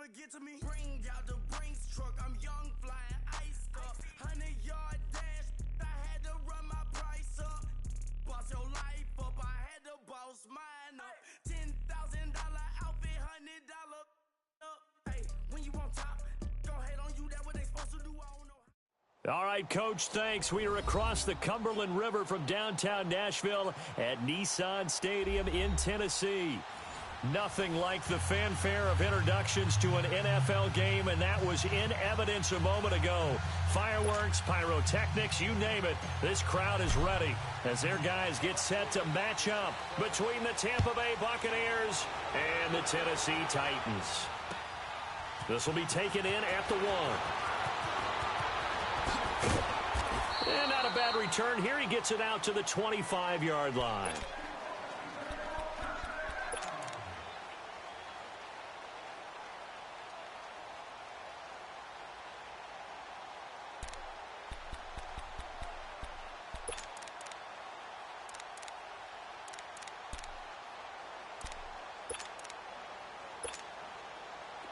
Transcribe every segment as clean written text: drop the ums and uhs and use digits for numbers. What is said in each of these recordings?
never get to me. Bring out the Brinks truck, I'm young, flying, iced up. 100-yard dash, I had to run my price up. Boss your life up, I had to boss mine up. $10,000 outfit, $100 up. Hey, when you on top, don't hate on you, that's what they supposed to do, I don't know. All right, Coach, thanks. We are across the Cumberland River from downtown Nashville at Nissan Stadium in Tennessee. Nothing like the fanfare of introductions to an NFL game, and that was in evidence a moment ago. Fireworks, pyrotechnics, you name it. This crowd is ready as their guys get set to match up between the Tampa Bay Buccaneers and the Tennessee Titans. This will be taken in at the 1. And not a bad return here. He gets it out to the 25-yard line.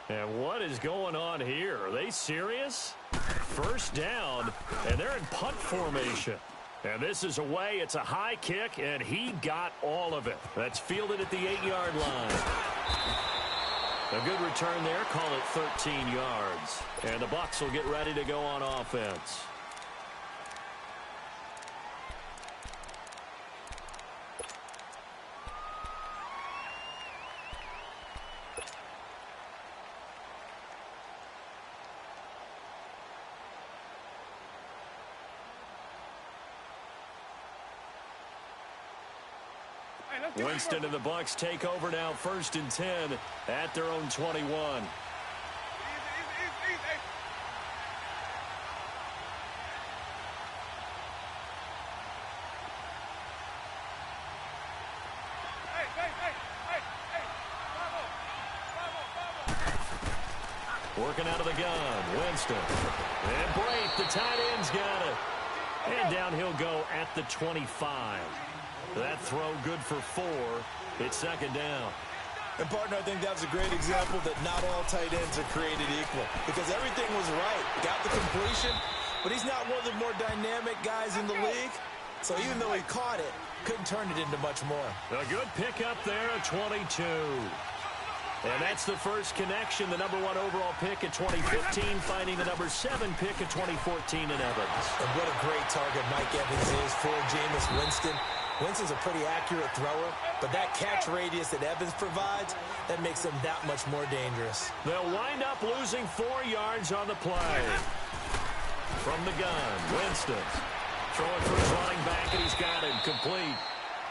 And what is going on here? Are they serious? First down, and they're in punt formation. And this is away. It's a high kick, and he got all of it. That's fielded at the 8-yard line. A good return there. Call it 13 yards. And the Bucs will get ready to go on offense. Winston and the Bucs take over now, 1st and 10 at their own 21. Working out of the gun, Winston. And Brate, the tight end's got it. And down he'll go at the 25. That throw good for 4. It's 2nd down. And, partner, I think that was a great example that not all tight ends are created equal because everything was right. Got the completion, but he's not one of the more dynamic guys in the league. So even though he caught it, couldn't turn it into much more. A good pickup there at 22. And that's the first connection, the #1 overall pick at 2015, finding the #7 pick at 2014 in Evans. And what a great target Mike Evans is for Jameis Winston. Winston's a pretty accurate thrower, but that catch radius that Evans provides, that makes him that much more dangerous. They'll wind up losing 4 yards on the play. From the gun, Winston throwing for his running back, and he's got him complete.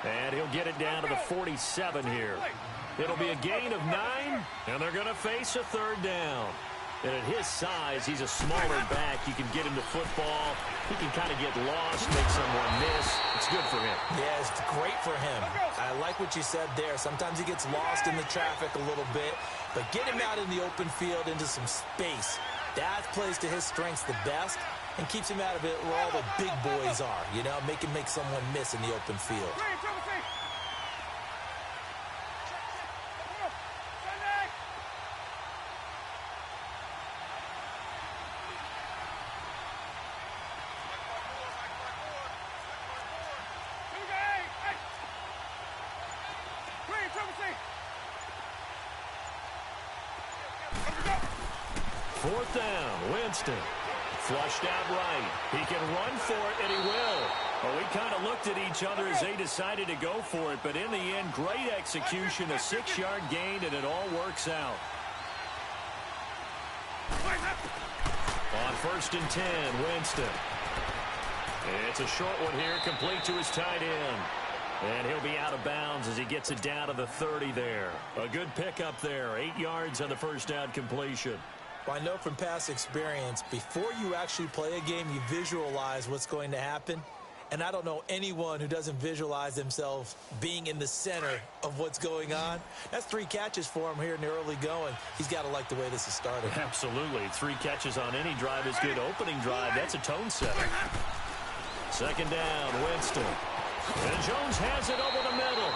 And he'll get it down to the 47 here. It'll be a gain of 9, and they're going to face a 3rd down. And at his size, he's a smaller back. You can get him to football. He can kind of get lost, make someone miss. It's good for him. Yeah, it's great for him. I like what you said there. Sometimes he gets lost in the traffic a little bit, but get him out in the open field into some space. That plays to his strengths the best and keeps him out of it where all the big boys are, you know, make someone miss in the open field. Fourth down, Winston. Flushed out right. He can run for it, and he will. Well, we kind of looked at each other as they decided to go for it, but in the end, great execution, a 6-yard gain, and it all works out. On 1st and 10, Winston. It's a short one here, complete to his tight end. And he'll be out of bounds as he gets it down to the 30 there. A good pickup there, 8 yards on the first down completion. Well, I know from past experience, before you actually play a game, you visualize what's going to happen. And I don't know anyone who doesn't visualize themselves being in the center of what's going on. That's 3 catches for him here in the early going. He's got to like the way this is started. Absolutely. 3 catches on any drive is good. Opening drive, that's a tone setter. 2nd down, Winston. And Jones has it over the middle.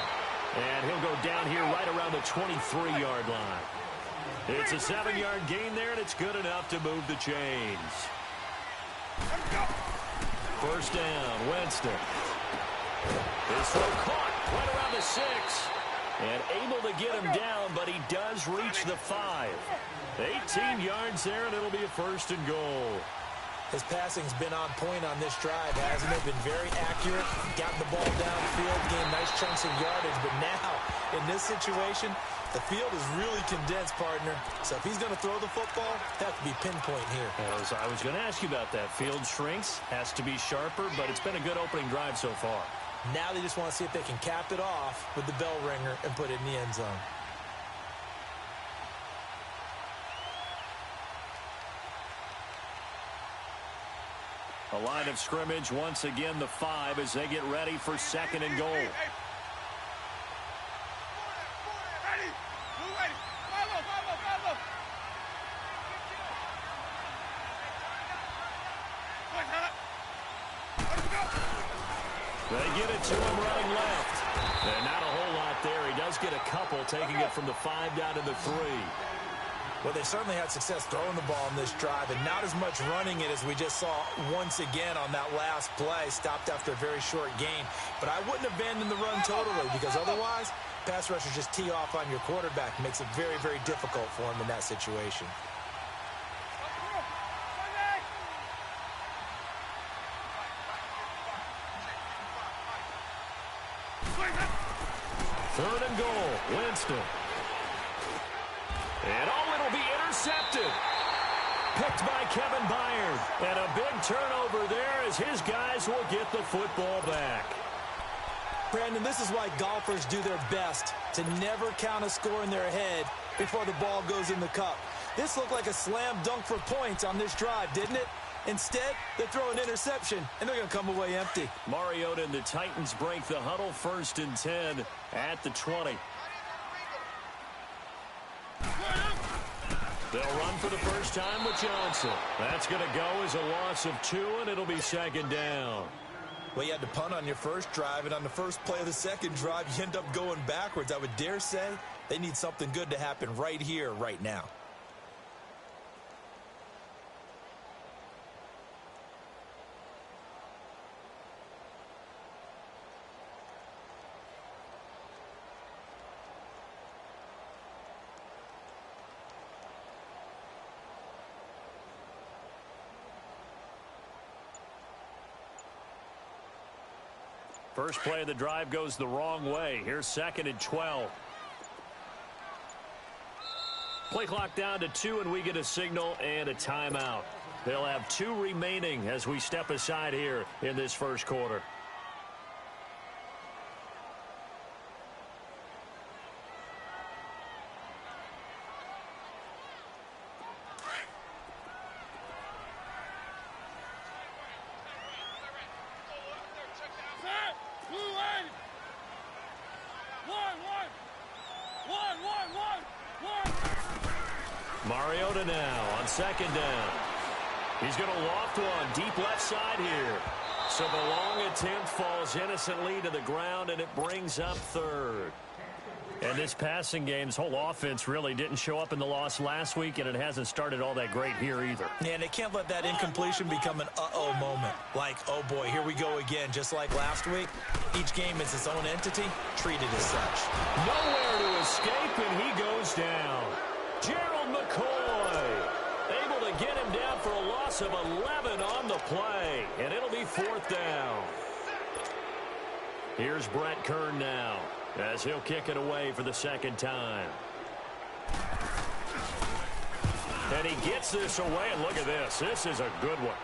And he'll go down here right around the 23-yard line. It's a 7-yard gain there, and it's good enough to move the chains. First down, Winston. His throw caught right around the 6. And able to get him down, but he does reach the 5. 18 yards there, and it'll be a first and goal. His passing's been on point on this drive, hasn't it? Been very accurate, gotten the ball downfield, gained nice chunks of yardage. But now, in this situation, the field is really condensed, partner. So if he's going to throw the football, that has to be pinpoint here. As I was going to ask you about that. Field shrinks, has to be sharper, but it's been a good opening drive so far. Now they just want to see if they can cap it off with the bell ringer and put it in the end zone. A line of scrimmage, once again the 5 as they get ready for second and goal. They get it to him running left. And not a whole lot there. He does get a couple, taking it from the 5 down to the 3. Well, they certainly had success throwing the ball in this drive, and not as much running it as we just saw once again on that last play. Stopped after a very short gain. But I wouldn't abandon the run totally, because otherwise, pass rushers just tee off on your quarterback. It makes it very, very difficult for him in that situation. Third and goal, Winston. And it'll be intercepted. Picked by Kevin Byard. And a big turnover there as his guys will get the football back. Brandon, this is why golfers do their best to never count a score in their head before the ball goes in the cup. This looked like a slam dunk for points on this drive, didn't it? Instead, they throw an interception, and they're going to come away empty. Mariota and the Titans break the huddle, first and 10 at the 20. They'll run for the first time with Johnson. That's going to go as a loss of 2, and it'll be second down. Well, you had to punt on your first drive, and on the first play of the second drive, you end up going backwards. I would dare say they need something good to happen right here, right now. First play of the drive goes the wrong way. Here's second and 12. Play clock down to 2, and we get a signal and a timeout. They'll have 2 remaining as we step aside here in this first quarter. Mariota now on second down. He's going to loft one deep left side here. So the long attempt falls innocently to the ground, and it brings up third. And this passing game's whole offense really didn't show up in the loss last week, and it hasn't started all that great here either. Yeah, and they can't let that incompletion become an uh-oh moment. Like, oh boy, here we go again. Just like last week, each game is its own entity, treated as such. Nowhere to escape, and he goes down. Gerald McCoy able to get him down for a loss of 11 on the play, and it'll be fourth down. Here's Brett Kern now as he'll kick it away for the second time. And he gets this away, and look at this. This is a good one.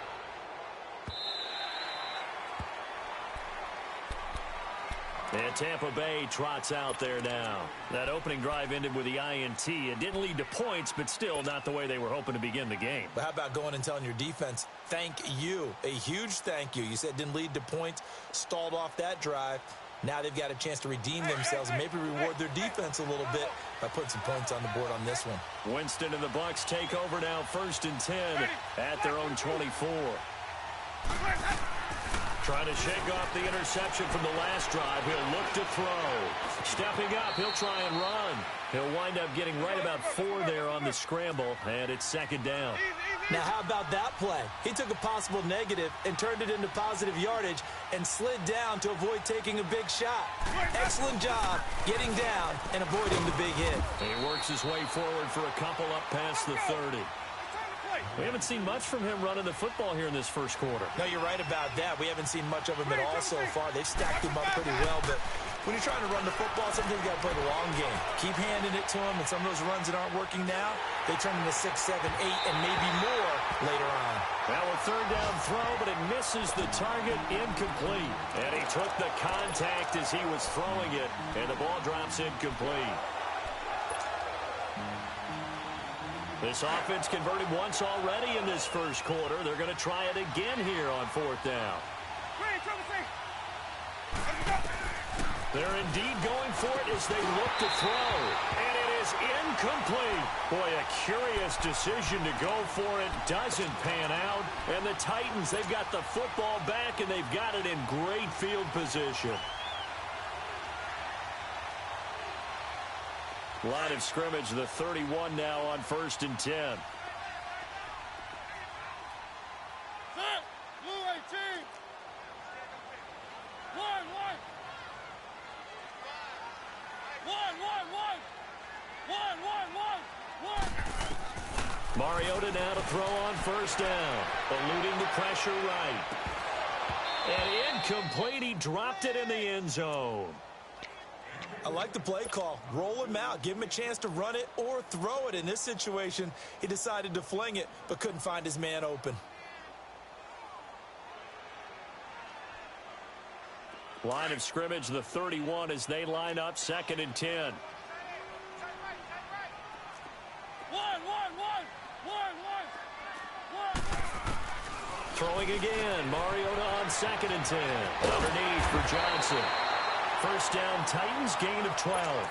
And Tampa Bay trots out there now. That opening drive ended with the INT. It didn't lead to points, but still not the way they were hoping to begin the game. But how about going and telling your defense, thank you, a huge thank you. You said it didn't lead to points, stalled off that drive. Now they've got a chance to redeem themselves and maybe reward their defense a little bit by putting some points on the board on this one. Winston and the Bucs take over now, first and 10 at their own 24. Trying to shake off the interception from the last drive. He'll look to throw. Stepping up, he'll try and run. He'll wind up getting right about 4 there on the scramble, and it's second down. Now, how about that play? He took a possible negative and turned it into positive yardage and slid down to avoid taking a big shot. Excellent job getting down and avoiding the big hit. He works his way forward for a couple up past the 30. We haven't seen much from him running the football here in this first quarter. No, you're right about that. We haven't seen much of him at all so far. They've stacked him up pretty well, but when you're trying to run the football, sometimes you got to play the long game. Keep handing it to him, and some of those runs that aren't working now, they turn into 6, 7, 8, and maybe more later on. Now a third down throw, but it misses the target, incomplete. And he took the contact as he was throwing it, and the ball drops incomplete. This offense converted once already in this first quarter. They're going to try it again here on fourth down. They're indeed going for it as they look to throw. And it is incomplete. Boy, a curious decision to go for it. Doesn't pan out. And the Titans, they've got the football back, and they've got it in great field position. Line of scrimmage, the 31 now on 1st and 10. Mariota now to throw on first down. Eluding the pressure right. And incomplete. He dropped it in the end zone. I like the play call. Roll him out. Give him a chance to run it or throw it. In this situation, he decided to fling it, but couldn't find his man open. Line of scrimmage, the 31 as they line up 2nd and 10. Throwing again. Mariota on 2nd and 10. Underneath for Johnson. First down, Titans, gain of 12.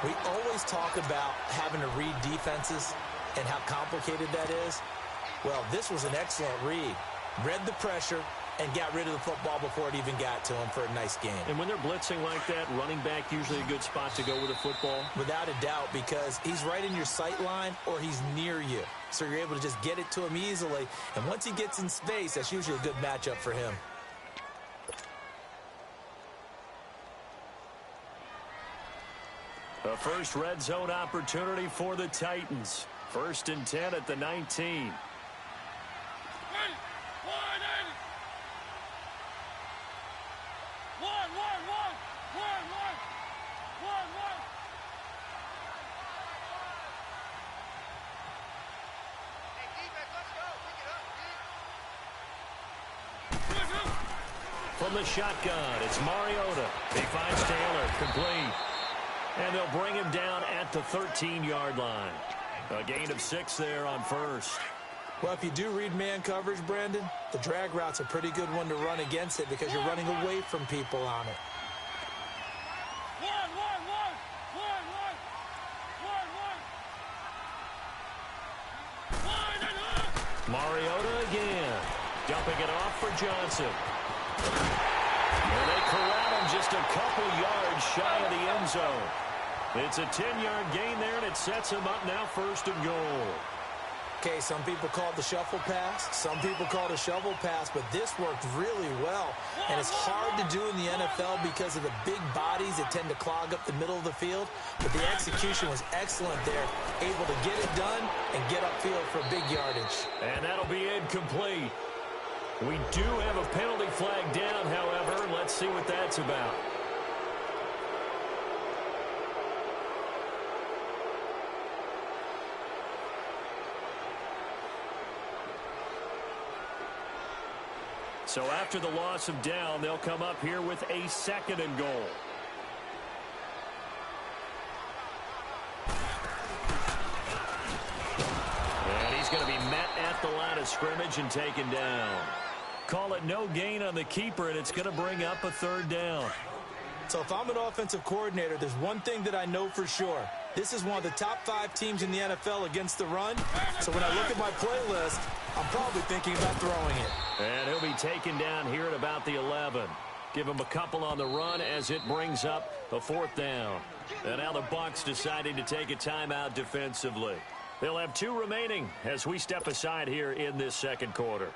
We always talk about having to read defenses and how complicated that is. Well, this was an excellent read. Read the pressure and got rid of the football before it even got to him for a nice game. And when they're blitzing like that, running back usually a good spot to go with the football? Without a doubt, because he's right in your sight line or he's near you. So you're able to just get it to him easily. And once he gets in space, that's usually a good matchup for him. The first red zone opportunity for the Titans. 1st and 10 at the 19. From the shotgun, it's Mariota. He finds Taylor, complete. And they'll bring him down at the 13-yard line. A gain of 6 there on first. Well, if you do read man coverage, Brandon, the drag route's a pretty good one to run against it because you're running away from people on it. Mariota again. Dumping it off for Johnson. And they corral him just a couple yards shy of the end zone. It's a 10-yard gain there, and it sets him up now 1st and goal. Okay, some people call it the shuffle pass. Some people call it a shovel pass, but this worked really well. And it's hard to do in the NFL because of the big bodies that tend to clog up the middle of the field. But the execution was excellent there. Able to get it done and get upfield for big yardage. And that'll be incomplete. We do have a penalty flag down, however. Let's see what that's about. So after the loss of down, they'll come up here with a 2nd and goal. And he's going to be met at the line of scrimmage and taken down. Call it no gain on the keeper, and it's going to bring up a 3rd down. So if I'm an offensive coordinator, there's one thing that I know for sure. This is one of the top 5 teams in the NFL against the run. So when I look at my playlist, I'm probably thinking about throwing it. And he'll be taken down here at about the 11. Give him a couple on the run as it brings up a 4th down. And now the Bucs deciding to take a timeout defensively. They'll have 2 remaining as we step aside here in this second quarter.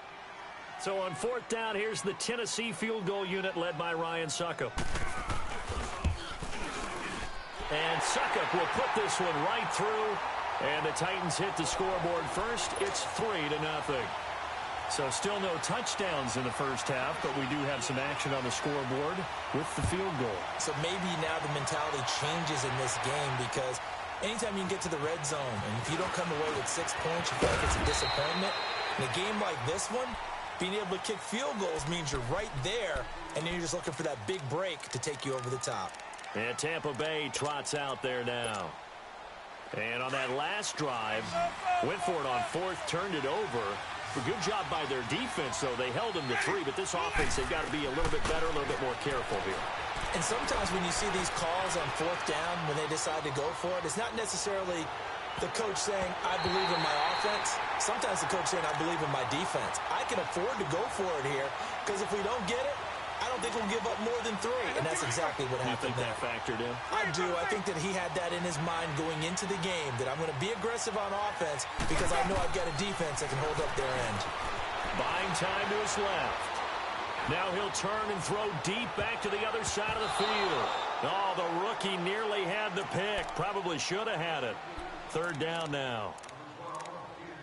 So on 4th down, here's the Tennessee field goal unit led by Ryan Succop. And Succop will put this one right through. And the Titans hit the scoreboard first. It's 3-0. So still no touchdowns in the first half, but we do have some action on the scoreboard with the field goal. So maybe now the mentality changes in this game because anytime you can get to the red zone, and if you don't come away with 6 points, you feel like it's a disappointment. In a game like this one, being able to kick field goals means you're right there, and then you're just looking for that big break to take you over the top. And Tampa Bay trots out there now. And on that last drive, went for it on 4th, turned it over. A good job by their defense, though. They held them to 3, but this offense, they've got to be a little bit better, a little bit more careful here. And sometimes when you see these calls on 4th down, when they decide to go for it, it's not necessarily the coach saying, I believe in my offense. Sometimes the coach saying, I believe in my defense. I can afford to go for it here, because if we don't get it, I don't think we'll give up more than 3, and that's exactly what happened there. You think that factored in? I do. I think that he had that in his mind going into the game, that I'm going to be aggressive on offense because I know I've got a defense that can hold up their end. Buying time to his left. Now he'll turn and throw deep back to the other side of the field. Oh, the rookie nearly had the pick. Probably should have had it. 3rd down now.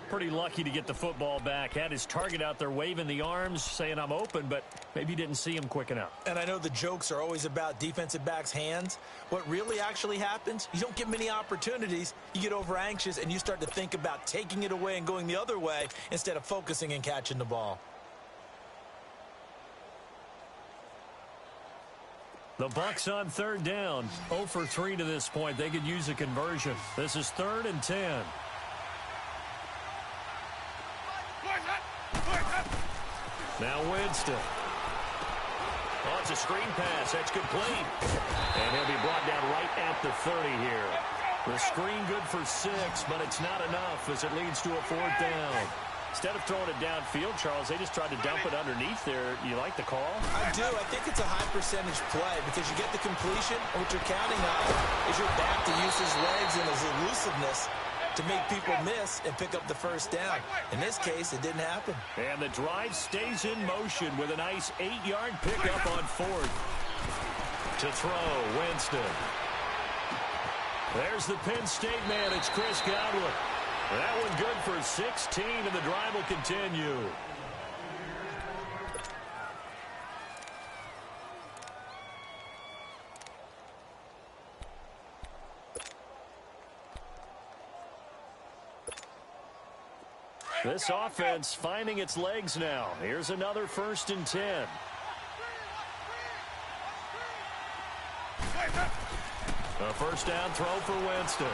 Pretty lucky to get the football back. Had his target out there waving the arms, saying I'm open, but maybe didn't see him quick enough. And I know the jokes are always about defensive backs' hands. What really actually happens, you don't get many opportunities. You get over anxious, and you start to think about taking it away and going the other way instead of focusing and catching the ball. The Bucs on 3rd down. 0 for 3 to this point. They could use a conversion. This is 3rd and 10. Now Winston. Oh, it's a screen pass. That's complete. And he'll be brought down right at the 30 here. The screen good for 6, but it's not enough as it leads to a 4th down. Instead of throwing it downfield, Charles, they just tried to dump it underneath there. You like the call? I do. I think it's a high percentage play because you get the completion, and what you're counting on is your back to use his legs and his elusiveness to make people miss and pick up the 1st down. In this case, it didn't happen. And the drive stays in motion with a nice 8-yard pickup on 4th. To throw, Winston. There's the Penn State man. It's Chris Godwin. That one good for 16, and the drive will continue. This offense finding its legs now. Here's another 1st and 10. A 1st down throw for Winston.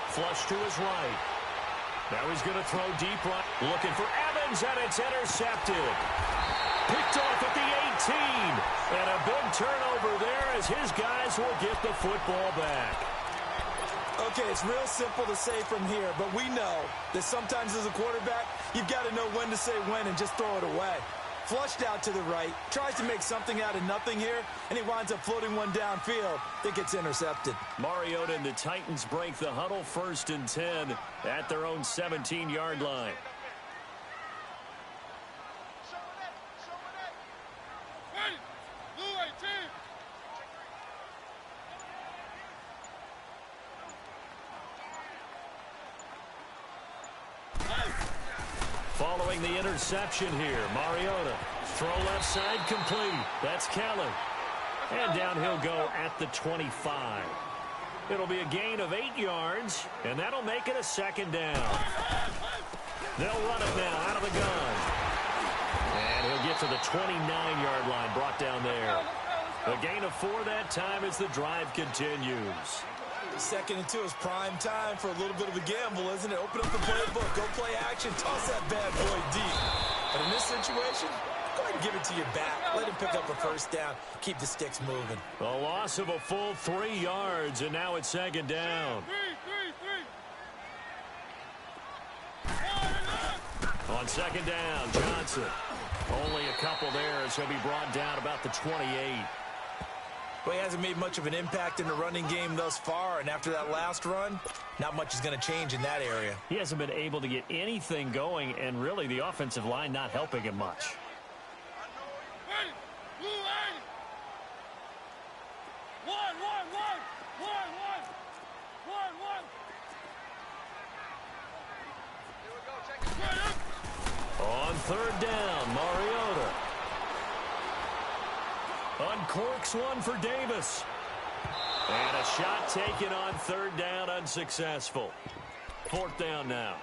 Flush to his right. Now he's going to throw deep right. Looking for Evans, and it's intercepted. Picked off at the 18. And a big turnover there as his guys will get the football back. Okay, it's real simple to say from here, but we know that sometimes as a quarterback, you've got to know when to say when and just throw it away. Flushed out to the right, tries to make something out of nothing here, and he winds up floating one downfield that gets intercepted. Mariota and the Titans break the huddle 1st and 10 at their own 17-yard line. Following the interception here, Mariota. Throw left side complete. That's Kelly. And down he'll go at the 25. It'll be a gain of 8 yards, and that'll make it a 2nd down. They'll run it now out of the gun. And he'll get to the 29-yard line, brought down there. A gain of 4 that time as the drive continues. 2nd and 2 is prime time for a little bit of a gamble, isn't it? Open up the playbook, go play action, toss that bad boy deep. But in this situation, go ahead and give it to your back. Let him pick up a 1st down. Keep the sticks moving. A loss of a full 3 yards, and now it's 2nd down. On second down, Johnson. Only a couple there as he'll be brought down about the 28. Well, he hasn't made much of an impact in the running game thus far, and after that last run, not much is going to change in that area. He hasn't been able to get anything going, and really the offensive line not helping him much. On third down, Mariota uncorks one for Davis. And a shot taken on third down, unsuccessful. Fourth down now.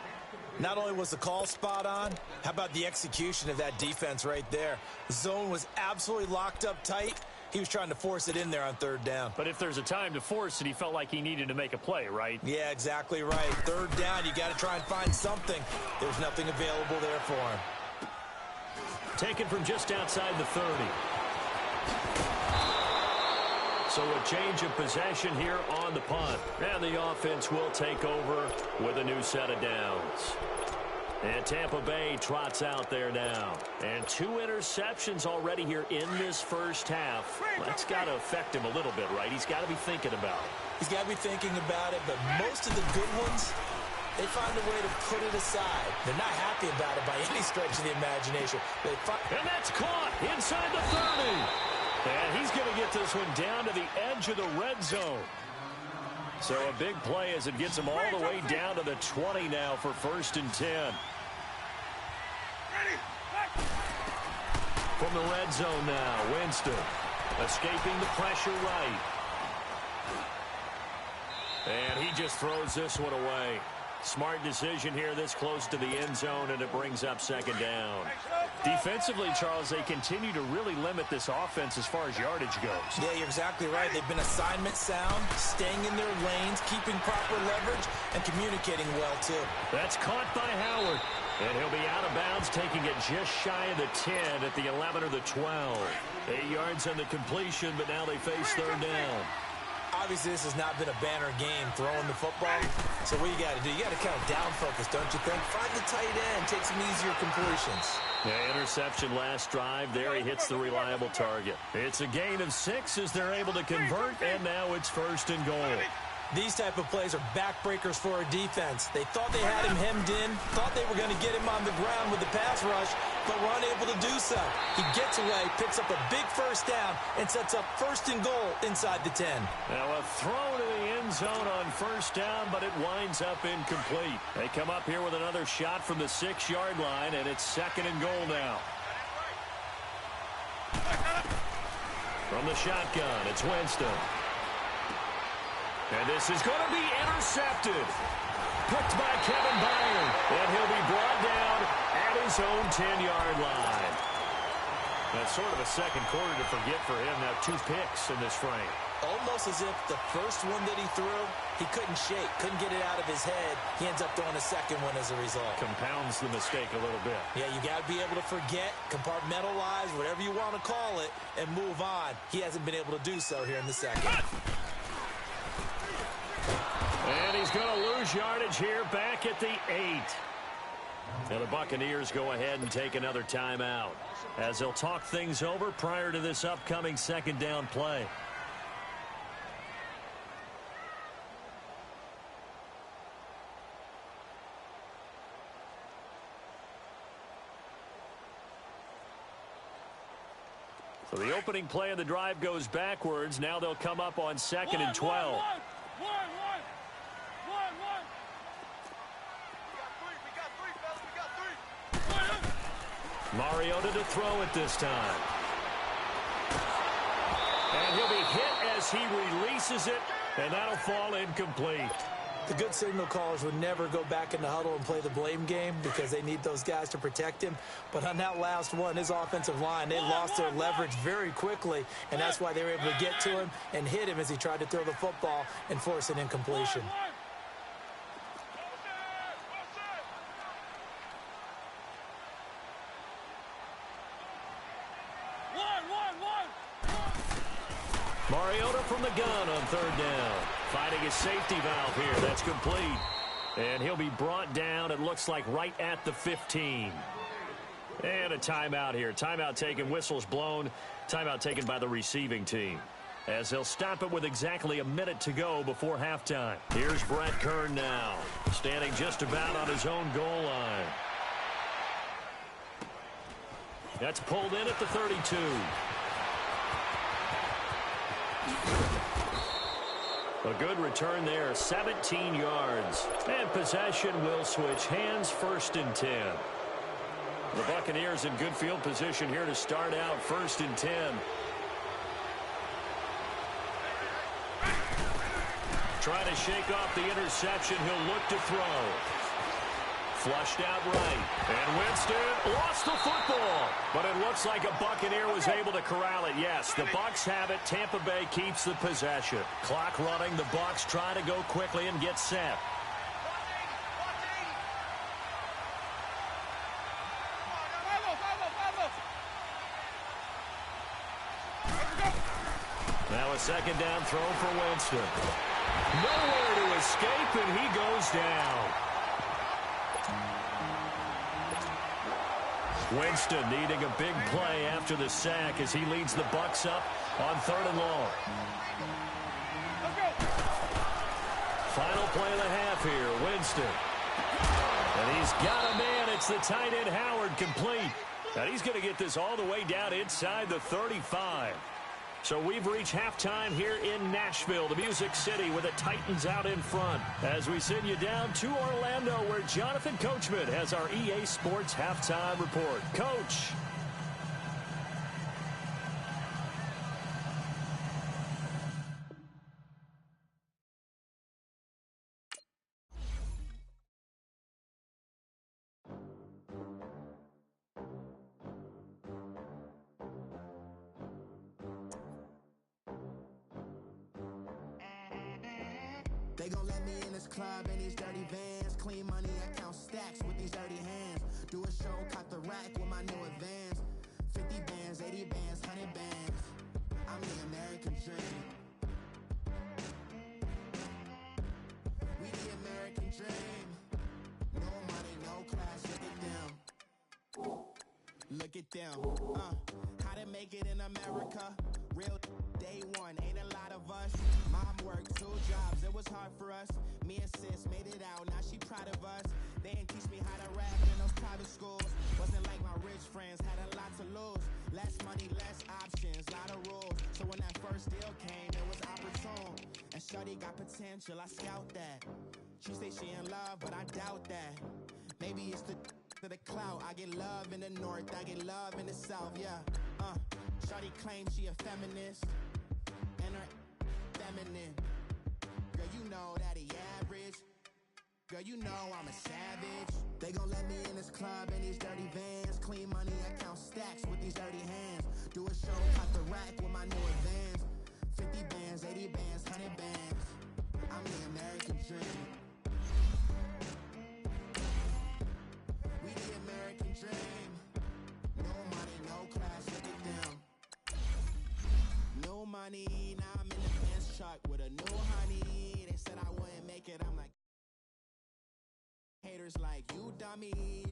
Not only was the call spot on, how about the execution of that defense right there? The zone was absolutely locked up tight. He was trying to force it in there on third down. But if there's a time to force it, he felt like he needed to make a play, right? Yeah, exactly right. Third down, you got to try and find something. There's nothing available there for him. Taken from just outside the 30. So a change of possession here on the punt. And the offense will take over with a new set of downs. And Tampa Bay trots out there now. And 2 interceptions already here in this first half. That's got to affect him a little bit, right? He's got to be thinking about it. He's got to be thinking about it, but most of the good ones, they find a way to put it aside. They're not happy about it by any stretch of the imagination. And that's caught inside the 30. And he's going to get this one down to the edge of the red zone. So a big play as it gets him all the way down to the 20 now for 1st and 10. From the red zone now, Winston escaping the pressure right. And he just throws this one away. Smart decision here this close to the end zone, and it brings up second down. Defensively, Charles, they continue to really limit this offense as far as yardage goes. Yeah, you're exactly right. They've been assignment sound, staying in their lanes, keeping proper leverage, and communicating well, too. That's caught by Howard, and he'll be out of bounds, taking it just shy of the 10 at the 11 or the 12. 8 yards on the completion, but now they face third down. Obviously, this has not been a banner game throwing the football. So what you got to do, you got to kind of down focus, don't you think? Find the tight end, take some easier completions. Yeah, interception last drive. There he hits the reliable target. It's a gain of 6 as they're able to convert, and now it's 1st and goal. These type of plays are backbreakers for our defense. They thought they had him hemmed in, thought they were going to get him on the ground with the pass rush, but were unable to do so. He gets away, picks up a big first down, and sets up 1st and goal inside the 10. Now a throw to the end zone on 1st down, but it winds up incomplete. They come up here with another shot from the 6-yard line, and it's 2nd and goal now. From the shotgun, it's Winston. And this is going to be intercepted. Picked by Kevin Byard. And he'll be brought down at his own 10-yard line. That's sort of a second quarter to forget for him. Now 2 picks in this frame. Almost as if the first one that he threw, he couldn't shake, couldn't get it out of his head. He ends up throwing a second one as a result. Compounds the mistake a little bit. Yeah, you got to be able to forget, compartmentalize, whatever you want to call it, and move on. He hasn't been able to do so here in the second. And he's going to lose yardage here back at the 8. And the Buccaneers go ahead and take another timeout as they'll talk things over prior to this upcoming second down play. So the opening play of the drive goes backwards. Now they'll come up on 2nd and 12. Mariota to throw it this time. And he'll be hit as he releases it, and that'll fall incomplete. The good signal callers would never go back in the huddle and play the blame game because they need those guys to protect him. But on that last one, his offensive line, they lost their leverage very quickly, and that's why they were able to get to him and hit him as he tried to throw the football and force an incompletion. Mariota from the gun on third down. Finding his safety valve here. That's complete. And he'll be brought down, it looks like, right at the 15. And a timeout here. Timeout taken, whistles blown. Timeout taken by the receiving team, as they'll stop it with exactly a minute to go before halftime. Here's Brett Kern now, standing just about on his own goal line. That's pulled in at the 32. A good return there, 17 yards. And possession will switch hands, 1st and 10. The Buccaneers in good field position here to start out, 1st and 10. Trying to shake off the interception. He'll look to throw. Flushed out right. And Winston lost the football. But it looks like a Buccaneer was able to corral it. Yes, the Bucs have it. Tampa Bay keeps the possession. Clock running. The Bucs try to go quickly and get set. Now a 2nd down throw for Winston. Nowhere to escape, and he goes down. Winston needing a big play after the sack as he leads the Bucs up on 3rd and long. Final play of the half here, Winston. And he's got a man. It's the tight end Howard, complete. And he's going to get this all the way down inside the 35. So we've reached halftime here in Nashville, the Music City, with the Titans out in front. As we send you down to Orlando, where Jonathan Coachman has our EA Sports halftime report. Coach. They gon' let me in this club in these dirty vans. Clean money, I count stacks with these dirty hands. Do a show, cut the rack with my new advance. 50 bands, 80 bands, 100 bands. I'm the American dream. We the American dream. No money, no class, look at them. Look at them. How to make it in America. Real day one, ain't a lot of us. Mom worked 2 jobs, it was hard for us. Me and sis made it out, now she proud of us. They didn't teach me how to rap in those private schools. Wasn't like my rich friends, had a lot to lose. Less money, less options, lot of rules. So when that first deal came, it was opportune. And shorty got potential, I scout that. She say she in love, but I doubt that. Maybe it's the clout. I get love in the north, I get love in the south, yeah. Shorty claims she a feminist, and her feminine. Girl, you know that he average. Girl, you know I'm a savage. They gon' let me in this club in these dirty vans. Clean money, I count stacks with these dirty hands. Do a show, cut the rack with my new advance. 50 bands, 80 bands, 100 bands. I'm the American dream. We the American dream. No money, no class, look at them. No money, now I'm in the Benz truck with a new honey. They said I wouldn't make it, I'm like, haters like, you dummy.